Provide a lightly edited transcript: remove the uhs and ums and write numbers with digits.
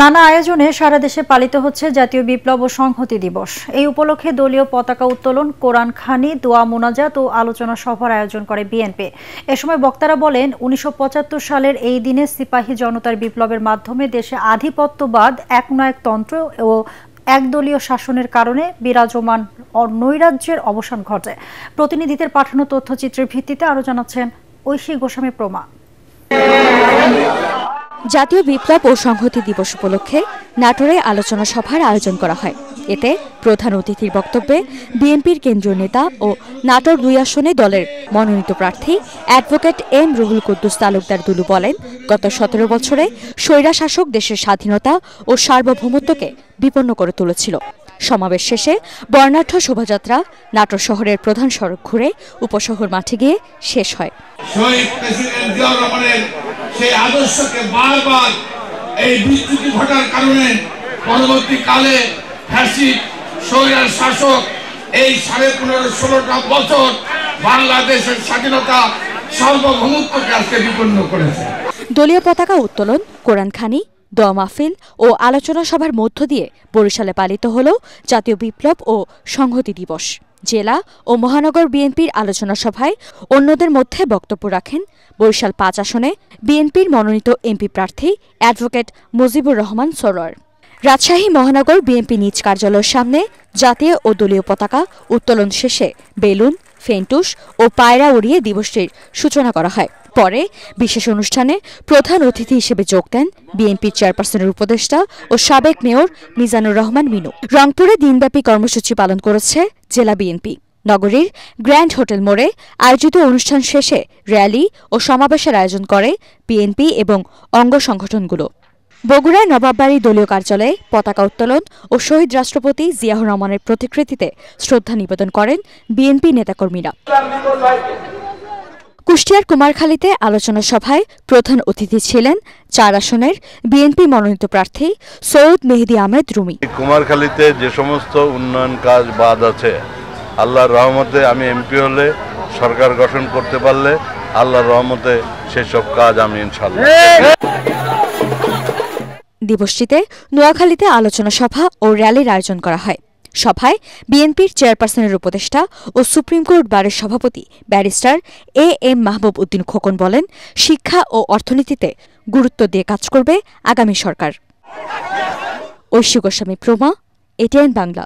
নানা আয়োজনে সারা দেশে পালিত হচ্ছে জাতীয় বিপ্লব ও সংহতি দিবস। এই উপলক্ষে দলীয় পতাকা উত্তোলন, কোরআন খানি, দোয়া মোনাজাত ও আলোচনা সভার আয়োজন করে বিএনপি। এ সময় বক্তারা বলেন, ১৯৭৫ সালের এই দিনে সিপাহী জনতার বিপ্লবের মাধ্যমে দেশে আধিপত্যবাদ, একনায়কতন্ত্র ও একদলীয় শাসনের কারণে বিরাজমান নৈরাজ্যের অবসান ঘটে। প্রতিনিধিদের পাঠানো তথ্যচিত্রের ভিত্তিতে আরও জানাচ্ছেন ঐশী গোস্বামী প্রমা। জাতীয় বিপ্লব ও সংহতি দিবস উপলক্ষে নাটোরে আলোচনা সভার আয়োজন করা হয়। এতে প্রধান অতিথির বক্তব্যে বিএনপির কেন্দ্রীয় নেতা ও নাটোর ২ আসনে দলের মনোনীত প্রার্থী অ্যাডভোকেট এম রুহুল কুদ্দুস তালুকদার দুলু বলেন, গত ১৭ বছরে স্বৈরাশাসক দেশের স্বাধীনতা ও সার্বভৌমত্বকে বিপন্ন করে তুলেছিল। সমাবেশ শেষে বর্ণাঢ্য শোভাযাত্রা নাটোর শহরের প্রধান সড়ক ঘুরে উপশহর মাঠে গিয়ে শেষ হয়। সেই আদর্শকে বারবার এই বিচ্যুতি ঘটার কারণে পরবর্তীকালে ফ্যাসিস্ট স্বৈরাচার শাসক এই ১৫-১৬টা বছর বাংলাদেশের স্বাধীনতা সার্বভৌমত্বকে আজকে বিপন্ন করেছে। দলীয় পতাকা উত্তোলন, কোরআন খানি, দোয়া মাহফিল ও আলোচনা সভার মধ্য দিয়ে বরিশালে পালিত হল জাতীয় বিপ্লব ও সংহতি দিবস। জেলা ও মহানগর বিএনপির আলোচনা সভায় অন্যদের মধ্যে বক্তব্য রাখেন বরিশাল ৫ আসনে বিএনপির মনোনীত এমপি প্রার্থী অ্যাডভোকেট মুজিবুর রহমান সরোয়ার। রাজশাহী মহানগর বিএনপি নিজ কার্যালয়ের সামনে জাতীয় ও দলীয় পতাকা উত্তোলন শেষে বেলুন, ফেন্টুস ও পায়রা উড়িয়ে দিবসটির সূচনা করা হয়। পরে বিশেষ অনুষ্ঠানে প্রধান অতিথি হিসেবে যোগ দেন বিএনপির চেয়ারপারসনের উপদেষ্টা ও সাবেক মেয়র মিজানুর রহমান মিনু। রংপুরে দিনব্যাপী কর্মসূচি পালন করেছে জেলা বিএনপি। নগরীর গ্র্যান্ড হোটেল মোড়ে আয়োজিত অনুষ্ঠান শেষে র্যালি ও সমাবেশের আয়োজন করে বিএনপি এবং অঙ্গ সংগঠনগুলো। বগুড়ায় নবাববাড়ি দলীয় কার্যালয়ে পতাকা উত্তোলন ও শহীদ রাষ্ট্রপতি জিয়াউর রহমানের প্রতিকৃতিতে শ্রদ্ধা নিবেদন করেন বিএনপি নেতাকর্মীরা। কুষ্টিয়ার কুমারখালীতে আলোচনা সভায় প্রধান অতিথি ছিলেন ৪ আসনের বিএনপি মনোনীত প্রার্থী সৈয়দ মেহেদী আহমেদ রুমি। কুমারখালীতে যে সমস্ত উন্নয়ন কাজ বাদ আছে, আল্লাহর রহমতে আমি এমপি হলে, সরকার গঠন করতে পারলে আল্লাহর রহমতে সেসব কাজ আমি ইনশাআল্লাহ। দিবসটিতে নোয়াখালীতে আলোচনা সভা ও র্যালির আয়োজন করা হয়। সভায় বিএনপির চেয়ারপারসনের উপদেষ্টা ও সুপ্রিম কোর্ট বারের সভাপতি barrister A M Mahbub Uddin Khokon বলেন, শিক্ষা ও অর্থনীতিতে গুরুত্ব দিয়ে কাজ করবে আগামী সরকার। ঐশী গোস্বামী প্রমা, এটিএন বাংলা।